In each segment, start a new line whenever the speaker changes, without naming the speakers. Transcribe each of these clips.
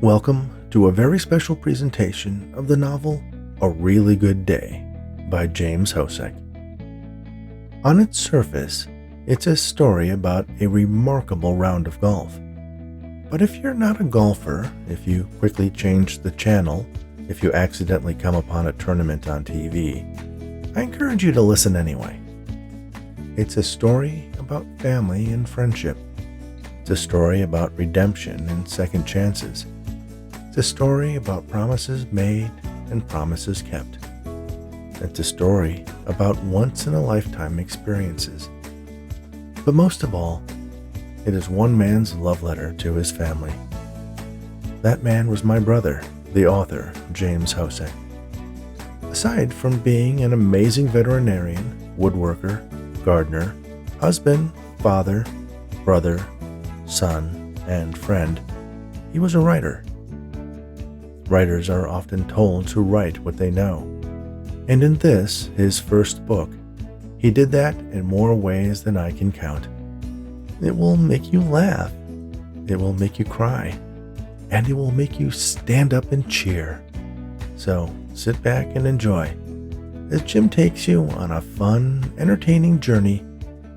Welcome to a very special presentation of the novel A Really Good Day by James Hosek. On its surface, it's a story about a remarkable round of golf. But if you're not a golfer, if you quickly change the channel, if you accidentally come upon a tournament on TV, I encourage you to listen anyway. It's a story about family and friendship. It's a story about redemption and second chances. It's a story about promises made and promises kept. It's a story about once-in-a-lifetime experiences. But most of all, it is one man's love letter to his family. That man was my brother, the author, James Hosek. Aside from being an amazing veterinarian, woodworker, gardener, husband, father, brother, son, and friend, he was a writer. Writers are often told to write what they know. And in this, his first book, he did that in more ways than I can count. It will make you laugh. It will make you cry. And it will make you stand up and cheer. So sit back and enjoy as Jim takes you on a fun, entertaining journey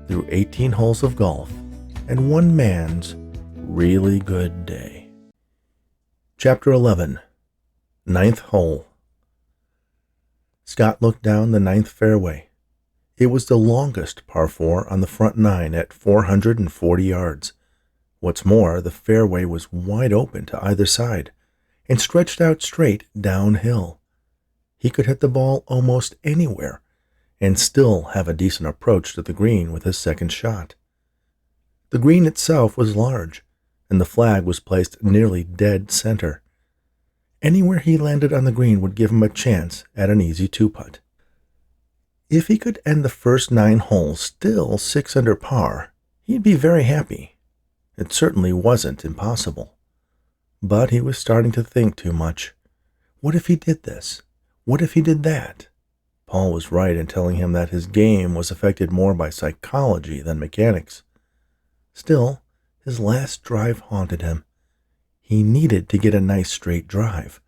through 18 holes of golf and one man's really good day. Chapter 11. Ninth Hole. Scott looked down the ninth fairway. It was the longest par 4 on the front nine at 440 yards. What's more, the fairway was wide open to either side and stretched out straight downhill. He could hit the ball almost anywhere and still have a decent approach to the green with his second shot. The green itself was large, and the flag was placed nearly dead center. Anywhere he landed on the green would give him a chance at an easy two-putt. If he could end the first 9 holes still 6 under par, he'd be very happy. It certainly wasn't impossible. But he was starting to think too much. What if he did this? What if he did that? Paul was right in telling him that his game was affected more by psychology than mechanics. Still, his last drive haunted him. He needed to get a nice straight drive.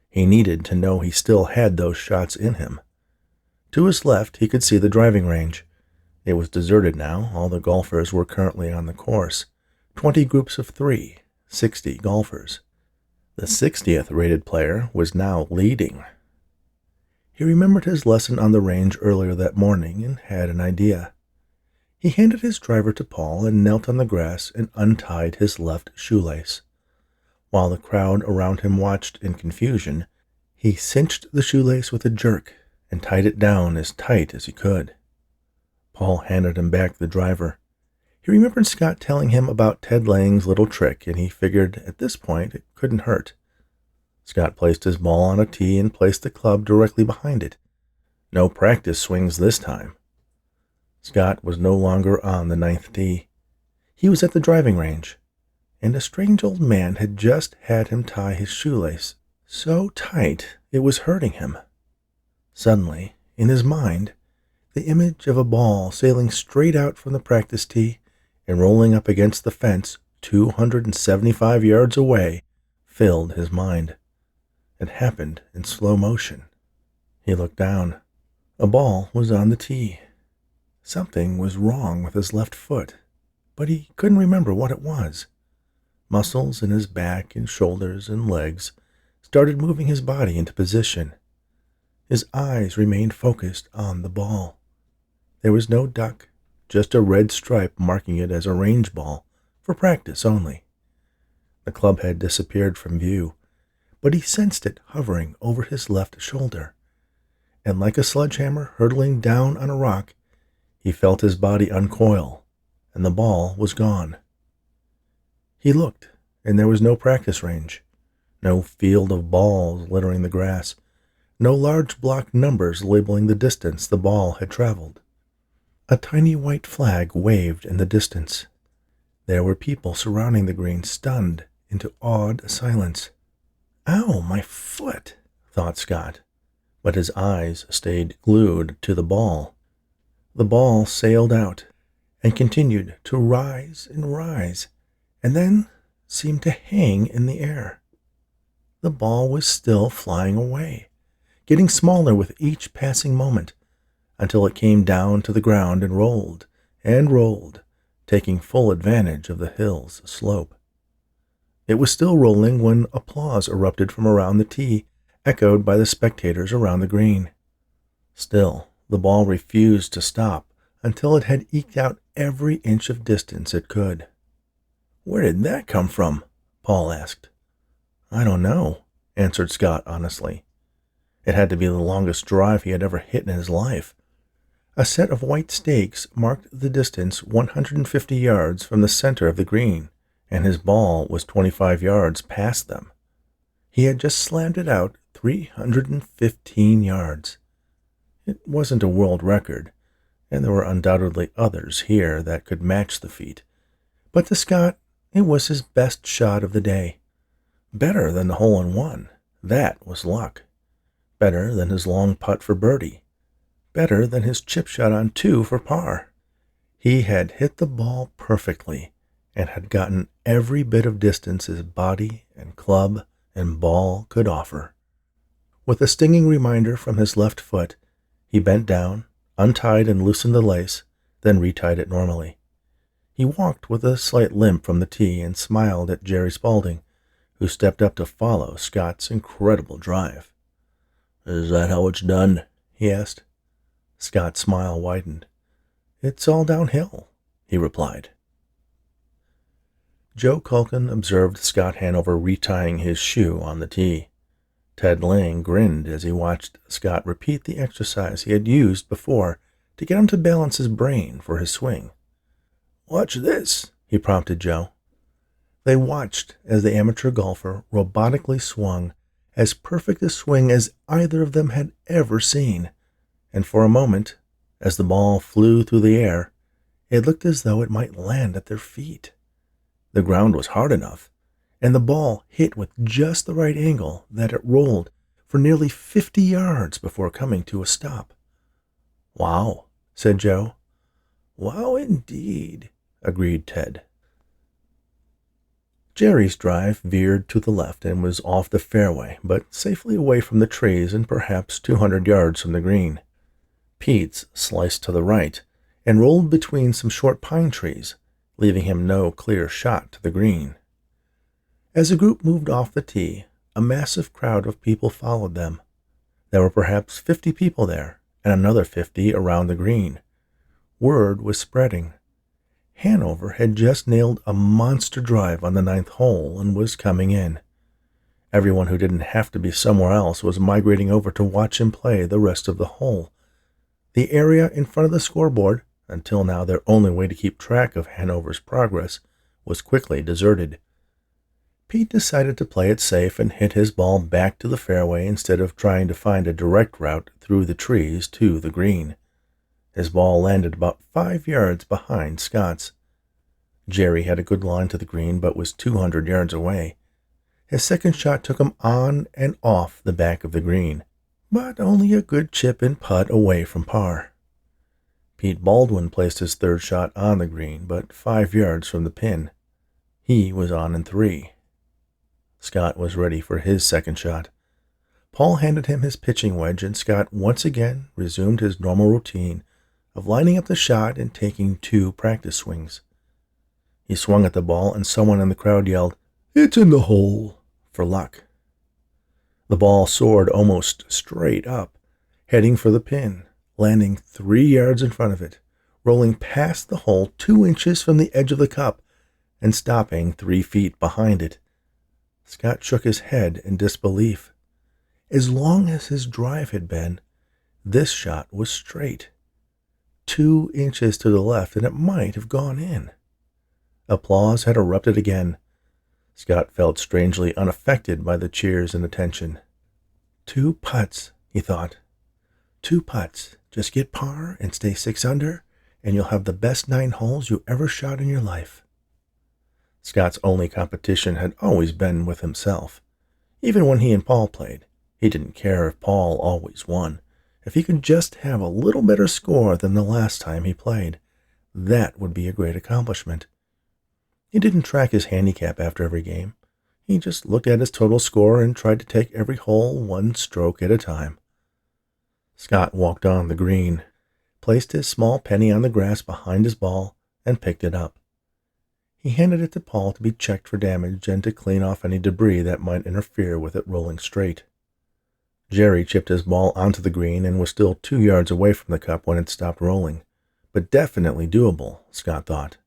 He needed to know he still had those shots in him. To his left, he could see the driving range. It was deserted now. All the golfers were currently on the course. 20 groups of 3, 60 golfers. The 60th rated player was now leading. He remembered his lesson on the range earlier that morning and had an idea. He handed his driver to Paul and knelt on the grass and untied his left shoelace. While the crowd around him watched in confusion, he cinched the shoelace with a jerk and tied it down as tight as he could. Paul handed him back the driver. He remembered Scott telling him about Ted Lang's little trick, and he figured at this point it couldn't hurt. Scott placed his ball on a tee and placed the club directly behind it. No practice swings this time. Scott was no longer on the 9th tee. He was at the driving range, and a strange old man had just had him tie his shoelace so tight it was hurting him. Suddenly, in his mind, the image of a ball sailing straight out from the practice tee and rolling up against the fence 275 yards away filled his mind. It happened in slow motion. He looked down. A ball was on the tee. Something was wrong with his left foot, but he couldn't remember what it was. Muscles in his back and shoulders and legs started moving his body into position. His eyes remained focused on the ball. There was no duck, just a red stripe marking it as a range ball, for practice only. The club had disappeared from view, but he sensed it hovering over his left shoulder, and like a sledgehammer hurtling down on a rock, he felt his body uncoil, and the ball was gone. He looked, and there was no practice range, no field of balls littering the grass, no large block numbers labeling the distance the ball had traveled. A tiny white flag waved in the distance. There were people surrounding the green, stunned into awed silence. "Ow, my foot," thought Scott, but his eyes stayed glued to the ball. The ball sailed out and continued to rise and rise, and then seemed to hang in the air. the ball was still flying away, getting smaller with each passing moment, until it came down to the ground and rolled, taking full advantage of the hill's slope. It was still rolling when applause erupted from around the tee, echoed by the spectators around the green. Still, the ball refused to stop until it had eked out every inch of distance it could. "Where did that come from?" Paul asked. "I don't know," answered Scott honestly. It had to be the longest drive he had ever hit in his life. A set of white stakes marked the distance 150 yards from the center of the green, and his ball was 25 yards past them. He had just slammed it out 315 yards. It wasn't a world record, and there were undoubtedly others here that could match the feat. But to Scott, it was his best shot of the day. Better than the hole-in-one. That was luck. Better than his long putt for birdie. Better than his chip shot on 2 for par. He had hit the ball perfectly and had gotten every bit of distance his body and club and ball could offer. With a stinging reminder from his left foot, he bent down, untied and loosened the lace, then retied it normally. He walked with a slight limp from the tee and smiled at Jerry Spaulding, who stepped up to follow Scott's incredible drive. "Is that how it's done?" he asked. Scott's smile widened. "It's all downhill," he replied. Joe Culkin observed Scott Hanover retying his shoe on the tee. Ted Lang grinned as he watched Scott repeat the exercise he had used before to get him to balance his brain for his swing. "Watch this," he prompted Joe. They watched as the amateur golfer robotically swung as perfect a swing as either of them had ever seen, and for a moment, as the ball flew through the air, it looked as though it might land at their feet. The ground was hard enough, and the ball hit with just the right angle that it rolled for nearly 50 yards before coming to a stop. "Wow," said Joe. "Wow indeed," agreed Ted. Jerry's drive veered to the left and was off the fairway, but safely away from the trees and perhaps 200 yards from the green. Pete's sliced to the right and rolled between some short pine trees, leaving him no clear shot to the green. As the group moved off the tee, a massive crowd of people followed them. There were perhaps 50 people there, and another 50 around the green. Word was spreading. Hanover had just nailed a monster drive on the 9th hole and was coming in. Everyone who didn't have to be somewhere else was migrating over to watch him play the rest of the hole. The area in front of the scoreboard, until now their only way to keep track of Hanover's progress, was quickly deserted. Pete decided to play it safe and hit his ball back to the fairway instead of trying to find a direct route through the trees to the green. His ball landed about 5 yards behind Scott's. Jerry had a good line to the green but was 200 yards away. His second shot took him on and off the back of the green, but only a good chip and putt away from par. Pete Baldwin placed his third shot on the green, but 5 yards from the pin. He was on in 3. Scott was ready for his second shot. Paul handed him his pitching wedge, and Scott once again resumed his normal routine of lining up the shot and taking 2 practice swings. He swung at the ball, and someone in the crowd yelled, "It's in the hole," for luck. The ball soared almost straight up, heading for the pin, landing 3 yards in front of it, rolling past the hole 2 inches from the edge of the cup, and stopping 3 feet behind it. Scott shook his head in disbelief. As long as his drive had been, this shot was straight. 2 inches to the left, and it might have gone in. Applause had erupted again. Scott felt strangely unaffected by the cheers and attention. 2 putts, he thought. 2 putts. Just get par and stay 6 under, and you'll have the best 9 holes you ever shot in your life. Scott's only competition had always been with himself. Even when he and Paul played, he didn't care if Paul always won. If he could just have a little better score than the last time he played, that would be a great accomplishment. He didn't track his handicap after every game. He just looked at his total score and tried to take every hole one stroke at a time. Scott walked on the green, placed his small penny on the grass behind his ball, and picked it up. He handed it to Paul to be checked for damage and to clean off any debris that might interfere with it rolling straight. Jerry chipped his ball onto the green and was still 2 yards away from the cup when it stopped rolling, but definitely doable, Scott thought.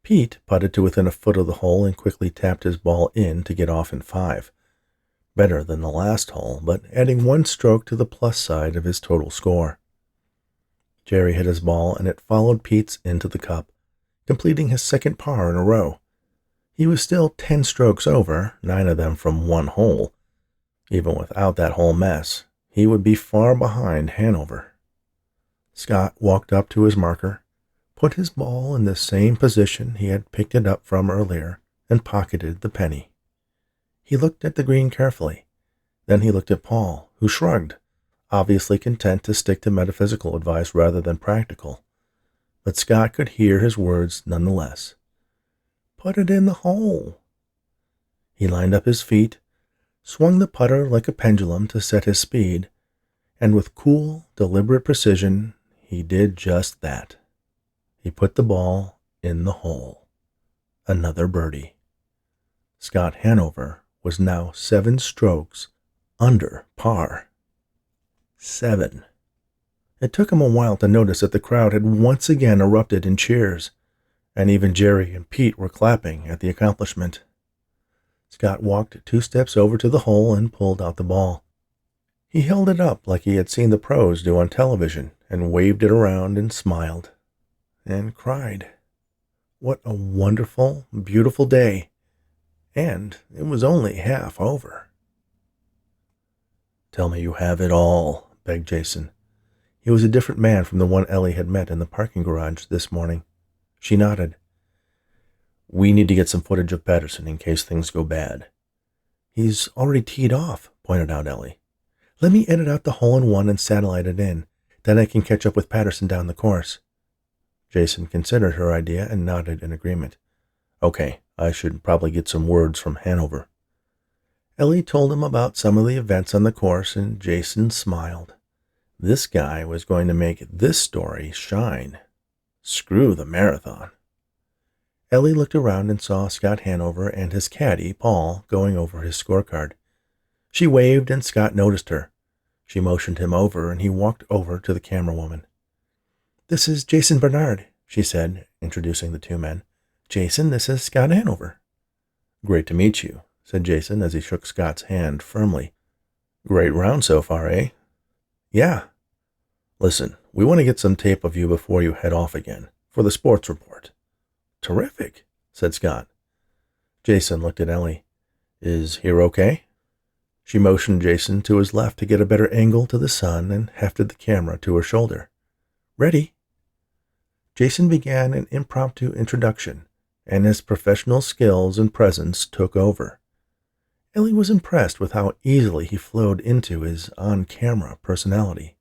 Pete putted to within a foot of the hole and quickly tapped his ball in to get off in 5. Better than the last hole, but adding 1 stroke to the plus side of his total score. Jerry hit his ball and it followed Pete's into the cup, completing his second par in a row. He was still 10 strokes over, 9 of them from 1 hole. Even without that whole mess, he would be far behind Hanover. Scott walked up to his marker, put his ball in the same position he had picked it up from earlier, and pocketed the penny. He looked at the green carefully. Then he looked at Paul, who shrugged, obviously content to stick to metaphysical advice rather than practical. But Scott could hear his words nonetheless. "Put it in the hole." He lined up his feet, swung the putter like a pendulum to set his speed, and with cool, deliberate precision, he did just that. He put the ball in the hole. Another birdie. Scott Hanover was now 7 strokes under par. 7. It took him a while to notice that the crowd had once again erupted in cheers, and even Jerry and Pete were clapping at the accomplishment. Scott walked 2 steps over to the hole and pulled out the ball. He held it up like he had seen the pros do on television and waved it around and smiled and cried. What a wonderful, beautiful day. And it was only half over. "Tell me you have it all," begged Jason. He was a different man from the one Ellie had met in the parking garage this morning. She nodded. "We need to get some footage of Patterson in case things go bad." "He's already teed off," pointed out Ellie. "Let me edit out the hole-in-one and satellite it in. Then I can catch up with Patterson down the course." Jason considered her idea and nodded in agreement. "Okay, I should probably get some words from Hanover." Ellie told him about some of the events on the course, and Jason smiled. This guy was going to make this story shine. Screw the marathon. Ellie looked around and saw Scott Hanover and his caddy, Paul, going over his scorecard. She waved and Scott noticed her. She motioned him over and he walked over to the camera woman. "This is Jason Bernard," she said, introducing the 2 men. "Jason, this is Scott Hanover." "Great to meet you," said Jason as he shook Scott's hand firmly. "Great round so far, eh?" "Yeah." "Listen, we want to get some tape of you before you head off again, for the sports report." "Terrific," said Scott. Jason looked at Ellie. "Is here okay?" She motioned Jason to his left to get a better angle to the sun and hefted the camera to her shoulder. "Ready?" Jason began an impromptu introduction, and his professional skills and presence took over. Ellie was impressed with how easily he flowed into his on-camera personality.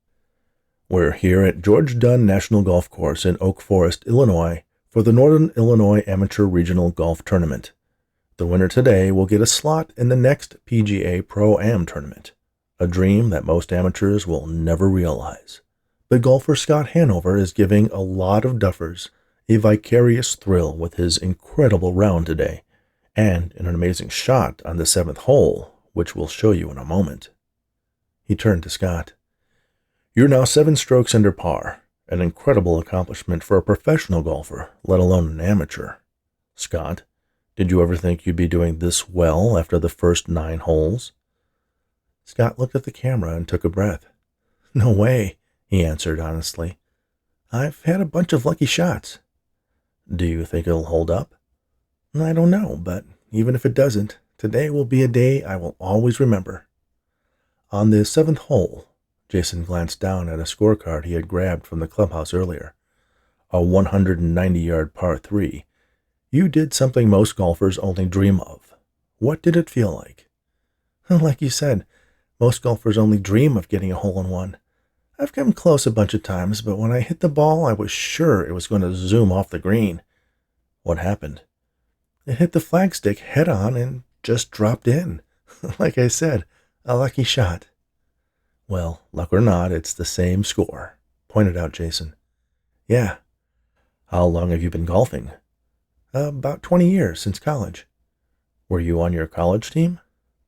"We're here at George Dunn National Golf Course in Oak Forest, Illinois, for the Northern Illinois Amateur Regional Golf Tournament. The winner today will get a slot in the next PGA Pro-Am tournament, a dream that most amateurs will never realize. But golfer Scott Hanover is giving a lot of duffers a vicarious thrill with his incredible round today, and an amazing shot on the 7th hole, which we'll show you in a moment." He turned to Scott. "You're now 7 strokes under par, an incredible accomplishment for a professional golfer, let alone an amateur. Scott, did you ever think you'd be doing this well after the first 9 holes?" Scott looked at the camera and took a breath. "No way," he answered honestly. "I've had a bunch of lucky shots." "Do you think it'll hold up?" "I don't know, but even if it doesn't, today will be a day I will always remember." On the 7th hole, Jason glanced down at a scorecard he had grabbed from the clubhouse earlier. A 190-yard par 3. You did something most golfers only dream of. What did it feel like? "Like you said, most golfers only dream of getting a hole-in-one. I've come close a bunch of times, but when I hit the ball, I was sure it was going to zoom off the green." "What happened?" "It hit the flagstick head-on and just dropped in. Like I said, a lucky shot. Well, luck or not, it's the same score, pointed out Jason. Yeah. How long have you been golfing? About 20 years, since college. Were you on your college team?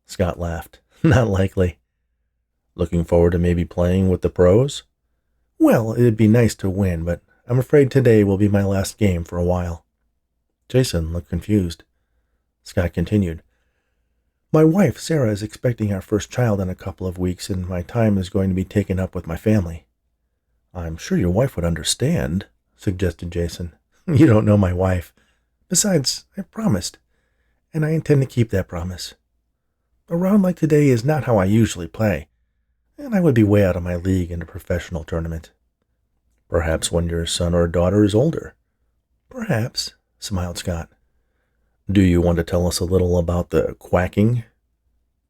Scott laughed. Not likely. Looking forward to maybe playing with the pros? Well, it'd be nice to win, but I'm afraid today will be my last game for a while. Jason looked confused. Scott continued. My wife, Sarah, is expecting our first child in a couple of weeks, and my time is going to be taken up with my family. I'm sure your wife would understand, suggested Jason. You don't know my wife. Besides, I promised, and I intend to keep that promise. A round like today is not how I usually play, and I would be way out of my league in a professional tournament. Perhaps when your son or daughter is older. Perhaps, smiled Scott. Do you want to tell us a little about the quacking?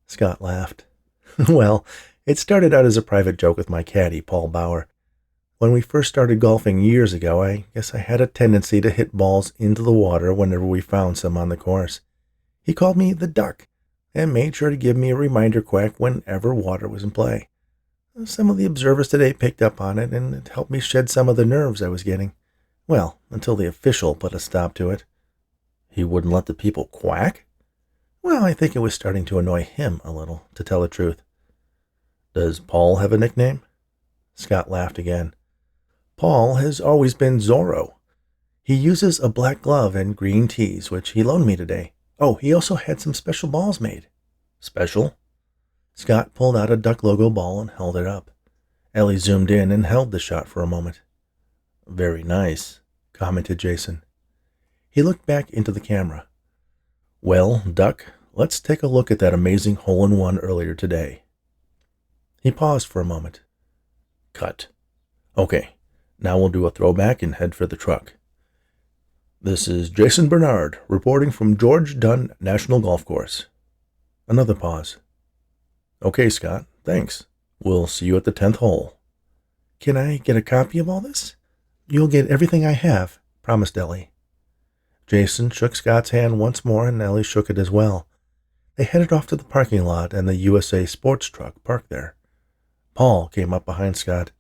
Scott laughed. Well, it started out as a private joke with my caddy, Paul Bauer. When we first started golfing years ago, I guess I had a tendency to hit balls into the water whenever we found some on the course. He called me the Duck, and made sure to give me a reminder quack whenever water was in play. Some of the observers today picked up on it, and it helped me shed some of the nerves I was getting. Well, until the official put a stop to it. He wouldn't let the people quack? Well, I think it was starting to annoy him a little, to tell the truth. Does Paul have a nickname? Scott laughed again. Paul has always been Zorro. He uses a black glove and green tees, which he loaned me today. Oh, he also had some special balls made. Special? Scott pulled out a Duck logo ball and held it up. Ellie zoomed in and held the shot for a moment. Very nice, commented Jason. He looked back into the camera. Well, Duck, let's take a look at that amazing hole-in-one earlier today. He paused for a moment. Cut. Okay, now we'll do a throwback and head for the truck. This is Jason Bernard, reporting from George Dunn National Golf Course. Another pause. Okay, Scott, thanks. We'll see you at the 10th hole. Can I get a copy of all this? You'll get everything I have, promised Ellie. Jason shook Scott's hand once more, and Ellie shook it as well. They headed off to the parking lot, and the USA sports truck parked there. Paul came up behind Scott.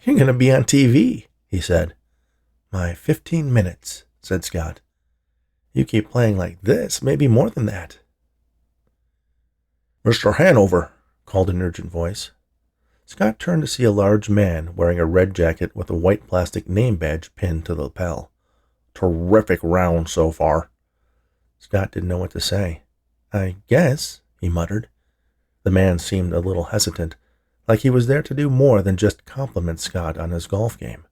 You're going to be on TV, he said. My 15 minutes, said Scott. You keep playing like this, maybe more than that. Mr. Hanover, called an urgent voice. Scott turned to see a large man wearing a red jacket with a white plastic name badge pinned to the lapel. Terrific round so far. Scott didn't know what to say. I guess, he muttered. The man seemed a little hesitant, like he was there to do more than just compliment Scott on his golf game.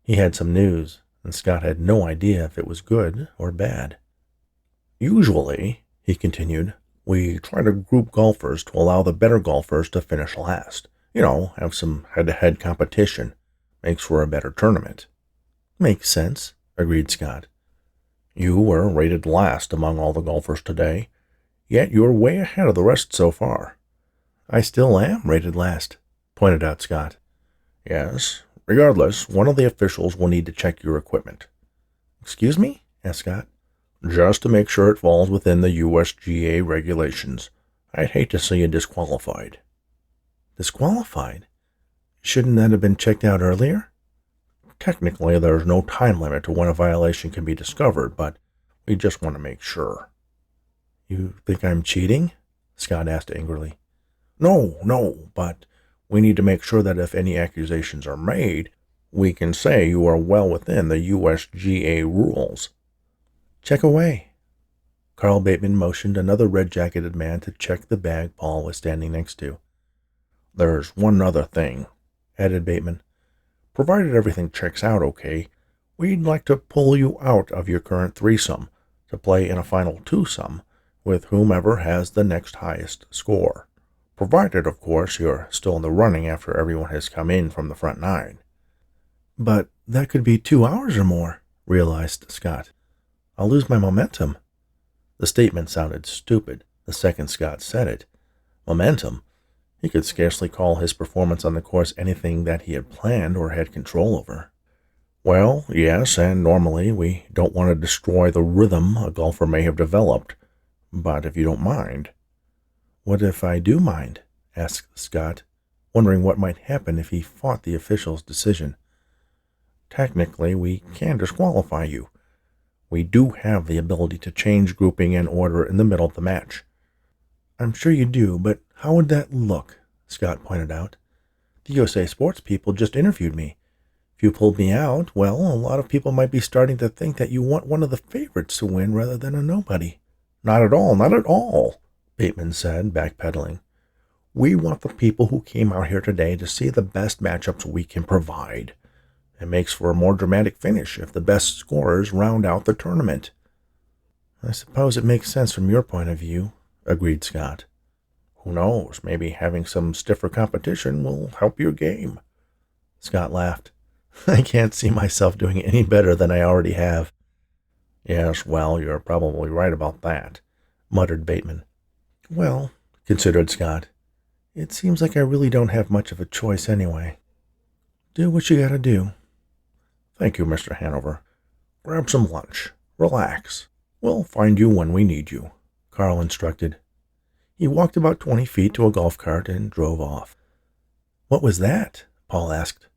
He had some news, and Scott had no idea if it was good or bad. Usually, he continued, we try to group golfers to allow the better golfers to finish last. You know, have some head-to-head competition. Makes for a better tournament. Makes sense, agreed Scott. You were rated last among all the golfers today, yet you're way ahead of the rest so far. I still am rated last, pointed out Scott. Yes. Regardless, one of the officials will need to check your equipment. Excuse me? Asked Scott. Just to make sure it falls within the USGA regulations. I'd hate to see you disqualified. Disqualified? Shouldn't that have been checked out earlier? Technically, there's no time limit to when a violation can be discovered, but we just want to make sure. You think I'm cheating? Scott asked angrily. No, but we need to make sure that if any accusations are made, we can say you are well within the USGA rules. Check away. Carl Bateman motioned another red-jacketed man to check the bag Paul was standing next to. There's one other thing, added Bateman. Provided everything checks out okay, we'd like to pull you out of your current threesome to play in a final twosome with whomever has the next highest score. Provided, of course, you're still in the running after everyone has come in from the front nine. But that could be 2 hours or more, realized Scott. I'll lose my momentum. The statement sounded stupid the second Scott said it. Momentum? He could scarcely call his performance on the course anything that he had planned or had control over. Well, yes, and normally we don't want to destroy the rhythm a golfer may have developed, But if you don't mind." "What if I do mind?" asked Scott, wondering what might happen if he fought the official's decision. "Technically, we can disqualify you. We do have the ability to change grouping and order in the middle of the match." "I'm sure you do, but how would that look?" Scott pointed out. "The USA Sports people just interviewed me. If you pulled me out, well, a lot of people might be starting to think that you want one of the favorites to win rather than a nobody." "Not at all, not at all," Bateman said, backpedaling. "We want the people who came out here today to see the best matchups we can provide. It makes for a more dramatic finish if the best scorers round out the tournament." "I suppose it makes sense from your point of view," agreed Scott. "Who knows, maybe having some stiffer competition will help your game." Scott laughed. "I can't see myself doing any better than I already have." "Yes, well, you're probably right about that," muttered Bateman. "Well," considered Scott, "it seems like I really don't have much of a choice anyway. Do what you gotta do." "Thank you, Mr. Hanover. Grab some lunch. Relax. We'll find you when we need you," Carl instructed. He walked about 20 feet to a golf cart and drove off. "What was that?" Paul asked.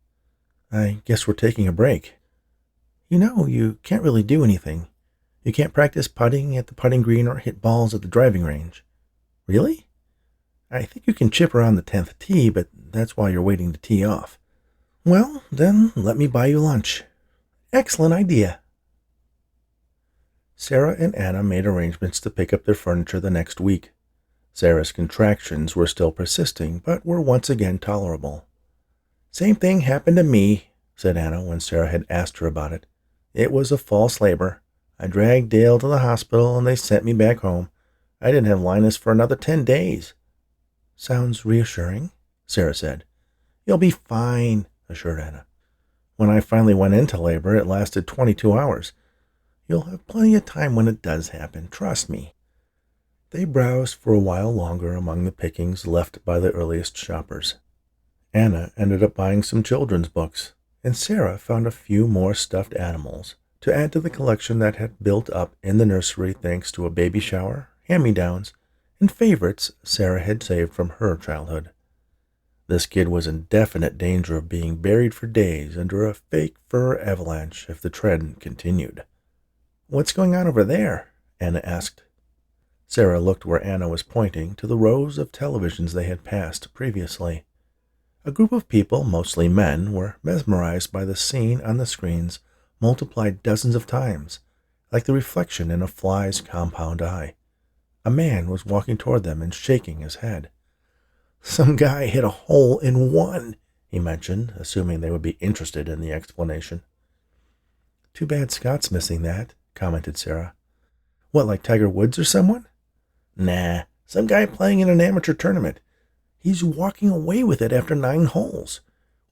"I guess we're taking a break." You can't really do anything. You can't practice putting at the putting green or hit balls at the driving range." "Really?" "I think you can chip around the 10th tee, but that's while you're waiting to tee off." "Well, then let me buy you lunch." "Excellent idea." Sarah and Anna made arrangements to pick up their furniture the next week. Sarah's contractions were still persisting, but were once again tolerable. "Same thing happened to me," said Anna when Sarah had asked her about it. "It was a false labor. I dragged Dale to the hospital, and they sent me back home. I didn't have Linus for another 10 days. "Sounds reassuring," Sarah said. "You'll be fine," assured Anna. "When I finally went into labor, it lasted 22 hours. You'll have plenty of time when it does happen, trust me." They browsed for a while longer among the pickings left by the earliest shoppers. Anna ended up buying some children's books, and Sarah found a few more stuffed animals to add to the collection that had built up in the nursery thanks to a baby shower, hand-me-downs, and favorites Sarah had saved from her childhood. This kid was in definite danger of being buried for days under a fake fur avalanche if the trend continued. "What's going on over there?" Anna asked. Sarah looked where Anna was pointing to the rows of televisions they had passed previously. A group of people, mostly men, were mesmerized by the scene on the screens multiplied dozens of times, like the reflection in a fly's compound eye. A man was walking toward them and shaking his head. "Some guy hit a hole in one," he mentioned, assuming they would be interested in the explanation. "Too bad Scott's missing that," commented Sarah. "What, like Tiger Woods or someone?" "Nah, some guy playing in an amateur tournament. He's walking away with it after 9 holes.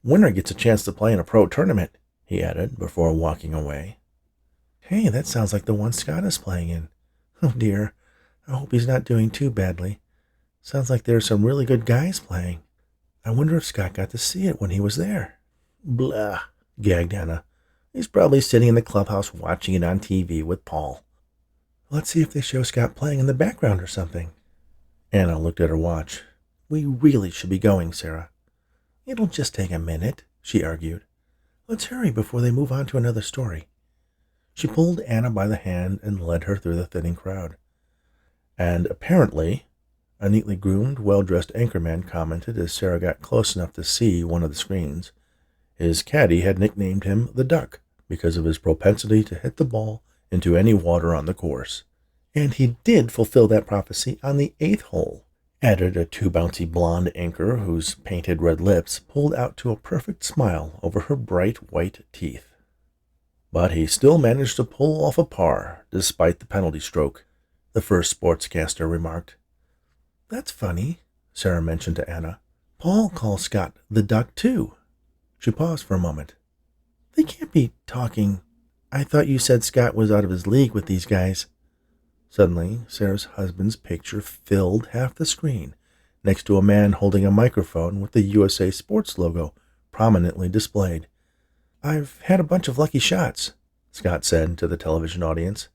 Winner gets a chance to play in a pro tournament," he added before walking away. "Hey, that sounds like the one Scott is playing in. Oh dear, I hope he's not doing too badly. Sounds like there are some really good guys playing. I wonder if Scott got to see it when he was there." "Blah," gagged Anna. "He's probably sitting in the clubhouse watching it on TV with Paul." "Let's see if they show Scott playing in the background or something." Anna looked at her watch. "We really should be going, Sarah." "It'll just take a minute," she argued. "Let's hurry before they move on to another story." She pulled Anna by the hand and led her through the thinning crowd. "And apparently," a neatly groomed, well-dressed anchorman commented as Sarah got close enough to see one of the screens, his caddy had nicknamed him the Duck because of his propensity to hit the ball into any water on the course. "And he did fulfill that prophecy on the 8th hole," added a too-bouncy blonde anchor whose painted red lips pulled out to a perfect smile over her bright white teeth. "But he still managed to pull off a par, despite the penalty stroke," the first sportscaster remarked. "That's funny," Sarah mentioned to Anna. "Paul calls Scott the Duck, too." She paused for a moment. "They can't be talking. I thought you said Scott was out of his league with these guys." Suddenly, Sarah's husband's picture filled half the screen, next to a man holding a microphone with the USA Sports logo prominently displayed. "I've had a bunch of lucky shots," Scott said to the television audience.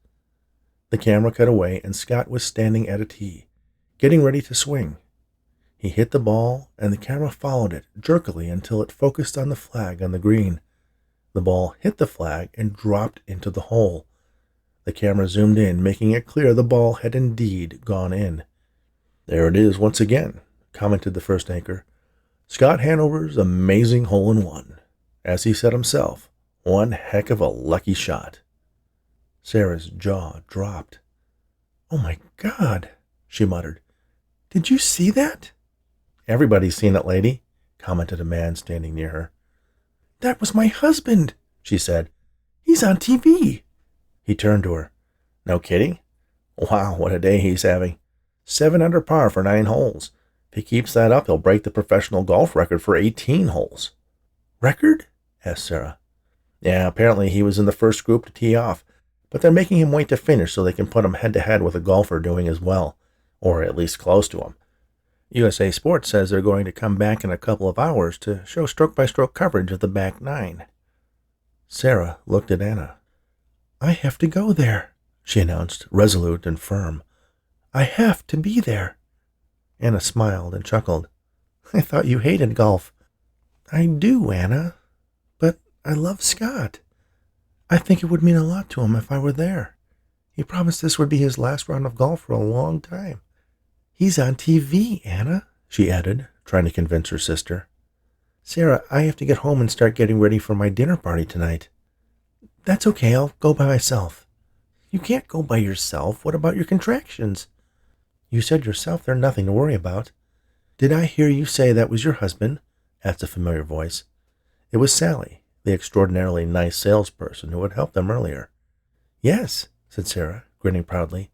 The camera cut away, and Scott was standing at a tee, getting ready to swing. He hit the ball, and the camera followed it jerkily until it focused on the flag on the green. The ball hit the flag and dropped into the hole. The camera zoomed in, making it clear the ball had indeed gone in. "There it is once again," commented the first anchor. "Scott Hanover's amazing hole-in-one. As he said himself, one heck of a lucky shot." Sarah's jaw dropped. "Oh my God," she muttered. "Did you see that?" "Everybody's seen it, lady," commented a man standing near her. "That was my husband," she said. "He's on TV." He turned to her. "No kidding? Wow, what a day he's having. 7 under par for 9 holes. If he keeps that up, he'll break the professional golf record for 18 holes. "Record?" asked Sarah. "Yeah, apparently he was in the first group to tee off, but they're making him wait to finish so they can put him head-to-head with a golfer doing as well, or at least close to him. USA Sports says they're going to come back in a couple of hours to show stroke-by-stroke coverage of the back 9. Sarah looked at Anna. "I have to go there," she announced, resolute and firm. "I have to be there." Anna smiled and chuckled. "I thought you hated golf." "I do, Anna, but I love Scott. I think it would mean a lot to him if I were there. He promised this would be his last round of golf for a long time. He's on TV, Anna," she added, trying to convince her sister. "Sarah, I have to get home and start getting ready for my dinner party tonight." "That's okay, I'll go by myself." "You can't go by yourself. What about your contractions?" "You said yourself they're nothing to worry about." "Did I hear you say that was your husband?" asked a familiar voice. It was Sally, the extraordinarily nice salesperson who had helped them earlier. "Yes," said Sarah, grinning proudly.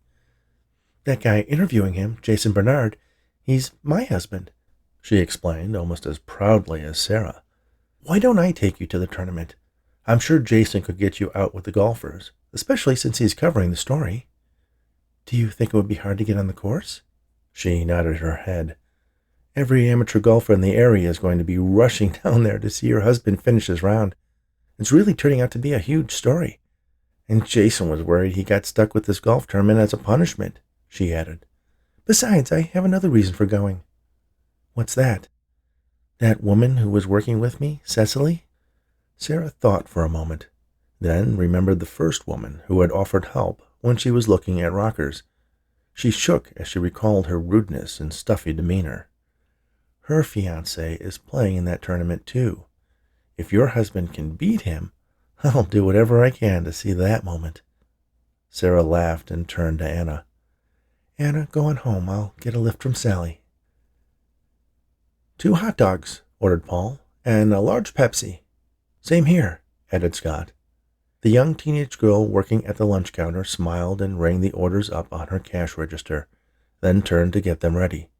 "That guy interviewing him, Jason Bernard, he's my husband," she explained almost as proudly as Sarah. "Why don't I take you to the tournament? I'm sure Jason could get you out with the golfers, especially since he's covering the story." "Do you think it would be hard to get on the course?" She nodded her head. "Every amateur golfer in the area is going to be rushing down there to see your husband finish his round. It's really turning out to be a huge story. And Jason was worried he got stuck with this golf tournament as a punishment," she added. "Besides, I have another reason for going." "What's that?" "That woman who was working with me, Cecily?" Sarah thought for a moment, then remembered the first woman who had offered help when she was looking at rockers. She shook as she recalled her rudeness and stuffy demeanor. "Her fiancé is playing in that tournament too. If your husband can beat him, I'll do whatever I can to see that moment." Sarah laughed and turned to Anna. "Anna, go on home. I'll get a lift from Sally." "2 hot dogs," ordered Paul, "and a large Pepsi." "Same here," added Scott. The young teenage girl working at the lunch counter smiled and rang the orders up on her cash register, then turned to get them ready.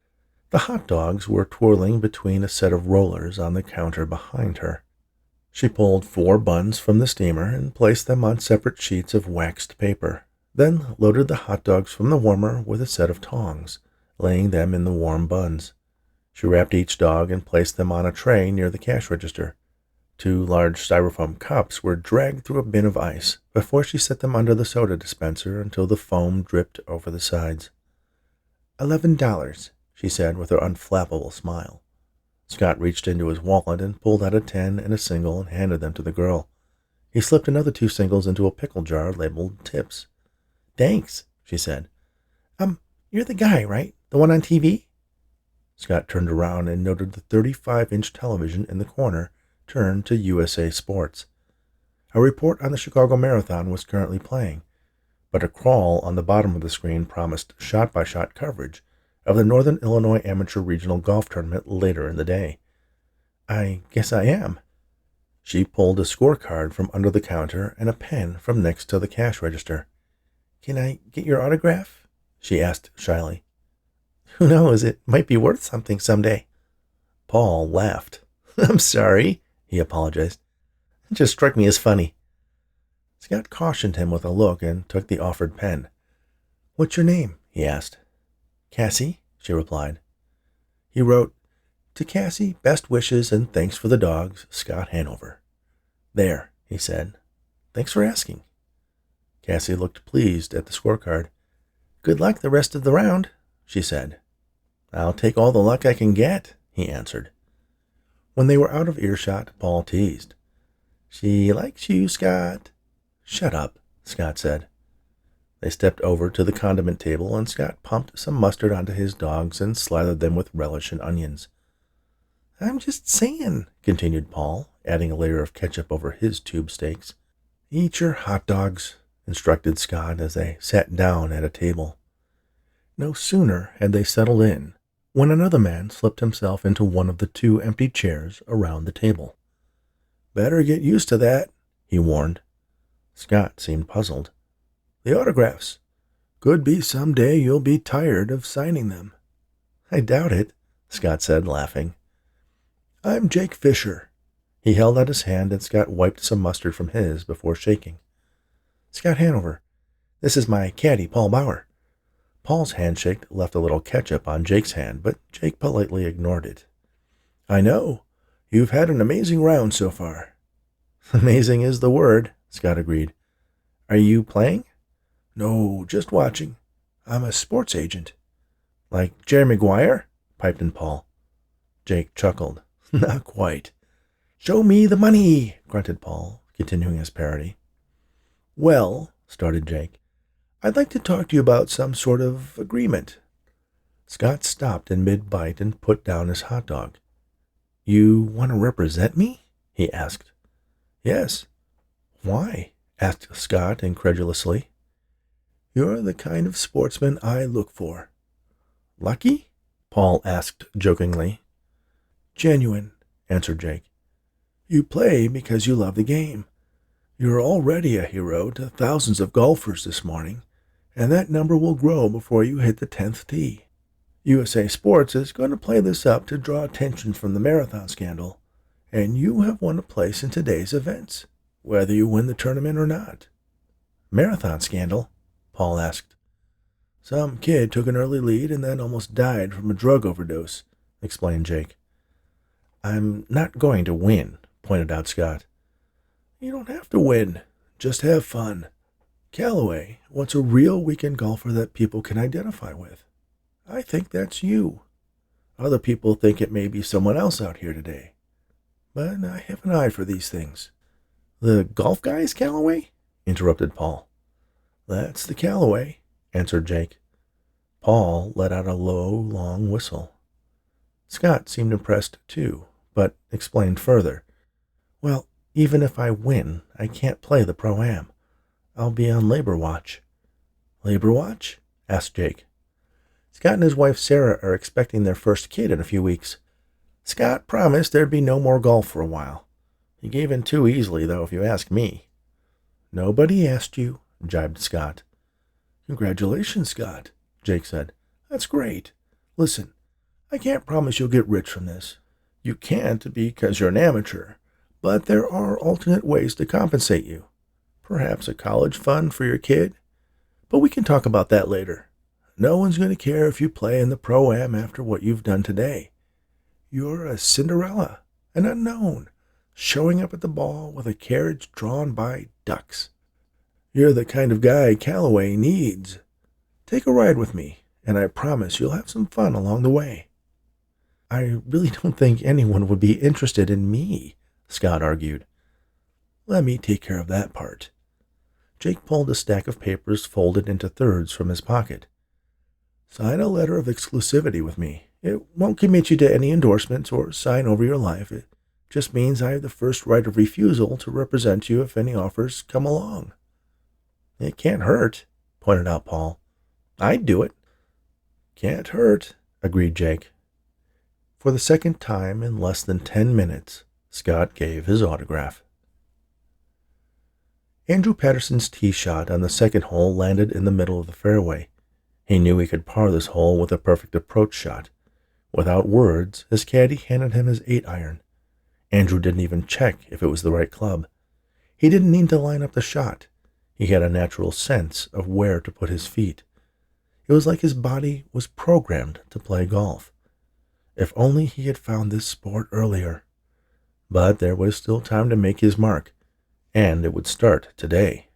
The hot dogs were twirling between a set of rollers on the counter behind her. She pulled 4 buns from the steamer and placed them on separate sheets of waxed paper, then loaded the hot dogs from the warmer with a set of tongs, laying them in the warm buns. She wrapped each dog and placed them on a tray near the cash register. 2 large styrofoam cups were dragged through a bin of ice before she set them under the soda dispenser until the foam dripped over the sides. $11, she said with her unflappable smile. Scott reached into his wallet and pulled out a 10 and a single and handed them to the girl. He slipped another 2 singles into a pickle jar labeled tips. "Thanks," she said. You're the guy, right? The one on TV?" Scott turned around and noted the 35-inch television in the corner turned to USA Sports. A report on the Chicago Marathon was currently playing, but a crawl on the bottom of the screen promised shot-by-shot coverage of the Northern Illinois Amateur Regional Golf Tournament later in the day. "I guess I am." She pulled a scorecard from under the counter and a pen from next to the cash register. "Can I get your autograph?" she asked shyly. "Who knows, it might be worth something someday." Paul laughed. "I'm sorry," he apologized. "It just struck me as funny." Scott cautioned him with a look and took the offered pen. "What's your name?" he asked. "Cassie," she replied. He wrote, "To Cassie, best wishes and thanks for the dogs, Scott Hanover." "There," he said. "Thanks for asking." Cassie looked pleased at the scorecard. "Good luck the rest of the round," she said. "I'll take all the luck I can get," he answered. When they were out of earshot, Paul teased. "She likes you, Scott." "Shut up," Scott said. They stepped over to the condiment table, and Scott pumped some mustard onto his dogs and slathered them with relish and onions. "I'm just saying," continued Paul, adding a layer of ketchup over his tube steaks. "Eat your hot dogs," instructed Scott as they sat down at a table. No sooner had they settled in when another man slipped himself into one of the two empty chairs around the table. "Better get used to that," he warned. Scott seemed puzzled. "The autographs. Could be some day you'll be tired of signing them." "I doubt it," Scott said, laughing. "I'm Jake Fisher." He held out his hand, and Scott wiped some mustard from his before shaking. "Scott Hanover. This is my caddy, Paul Bauer." Paul's handshake left a little ketchup on Jake's hand, but Jake politely ignored it. "I know. You've had an amazing round so far." "Amazing is the word," Scott agreed. "Are you playing?" "No, just watching. I'm a sports agent." "Like Jerry Maguire?" piped in Paul. Jake chuckled. "Not quite." "Show me the money," grunted Paul, continuing his parody. "Well," started Jake, "I'd like to talk to you about some sort of agreement." Scott stopped in mid-bite and put down his hot dog. "You want to represent me?" he asked. "Yes." "Why?" asked Scott incredulously. "You're the kind of sportsman I look for." "Lucky?" Paul asked jokingly. "Genuine," answered Jake. "You play because you love the game. You're already a hero to thousands of golfers this morning, and that number will grow before you hit the 10th tee. USA Sports is going to play this up to draw attention from the marathon scandal, and you have won a place in today's events, whether you win the tournament or not." "Marathon scandal?" Paul asked. "Some kid took an early lead and then almost died from a drug overdose," explained Jake. "I'm not going to win," pointed out Scott. "You don't have to win. Just have fun. Callaway wants a real weekend golfer that people can identify with. I think that's you. Other people think it may be someone else out here today. But I have an eye for these things." "The golf guys, Callaway?" interrupted Paul. "That's the Callaway," answered Jake. Paul let out a low, long whistle. Scott seemed impressed too, but explained further. "Well, even if I win, I can't play the Pro-Am. I'll be on labor watch." "Labor watch?" asked Jake. "Scott and his wife Sarah are expecting their first kid in a few weeks. Scott promised there'd be no more golf for a while. He gave in too easily, though, if you ask me." "Nobody asked you," jibed Scott. "Congratulations, Scott," Jake said. "That's great. Listen, I can't promise you'll get rich from this. You can't because you're an amateur, but there are alternate ways to compensate you. Perhaps a college fund for your kid. But we can talk about that later. No one's going to care if you play in the Pro-Am after what you've done today. You're a Cinderella, an unknown, showing up at the ball with a carriage drawn by ducks. You're the kind of guy Callaway needs. Take a ride with me, and I promise you'll have some fun along the way." "I really don't think anyone would be interested in me," Scott argued. "Let me take care of that part." Jake pulled a stack of papers folded into thirds from his pocket. "Sign a letter of exclusivity with me. It won't commit you to any endorsements or sign over your life. It just means I have the first right of refusal to represent you if any offers come along." "It can't hurt," pointed out Paul. "I'd do it." "Can't hurt," agreed Jake. For the second time in less than 10 minutes, Scott gave his autograph. Andrew Patterson's tee shot on the second hole landed in the middle of the fairway. He knew he could par this hole with a perfect approach shot. Without words, his caddy handed him his 8-iron. Andrew didn't even check if it was the right club. He didn't need to line up the shot. He had a natural sense of where to put his feet. It was like his body was programmed to play golf. If only he had found this sport earlier. But there was still time to make his mark, and it would start today.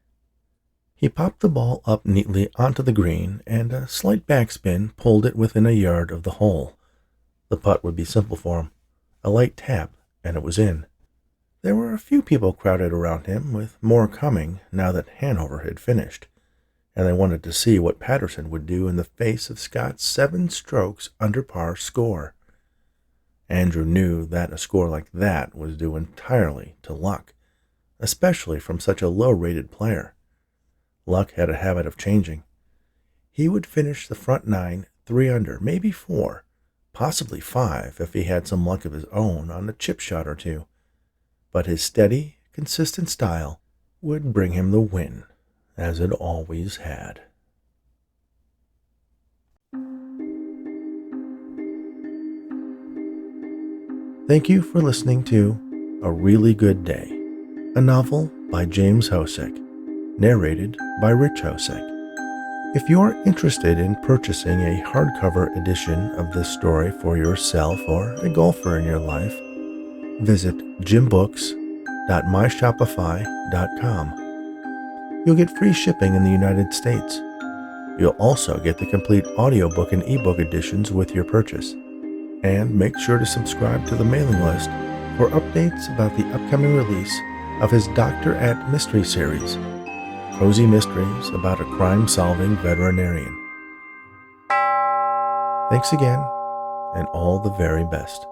He popped the ball up neatly onto the green, and a slight backspin pulled it within a yard of the hole. The putt would be simple for him. A light tap, and it was in. There were a few people crowded around him, with more coming now that Hanover had finished, and they wanted to see what Patterson would do in the face of Scott's 7 strokes under par score. Andrew knew that a score like that was due entirely to luck, especially from such a low-rated player. Luck had a habit of changing. He would finish the front 9 3 under, maybe 4, possibly 5 if he had some luck of his own on a chip shot or two. But his steady, consistent style would bring him the win, as it always had. Thank you for listening to A Really Good Day, a novel by James Hosek, narrated by Rich Hosek. If you're interested in purchasing a hardcover edition of this story for yourself or a golfer in your life, visit jimbooks.myshopify.com. You'll get free shipping in the United States. You'll also get the complete audiobook and ebook editions with your purchase. And make sure to subscribe to the mailing list for updates about the upcoming release of his Doctor at Mystery series, cozy mysteries about a crime-solving veterinarian. Thanks again, and all the very best.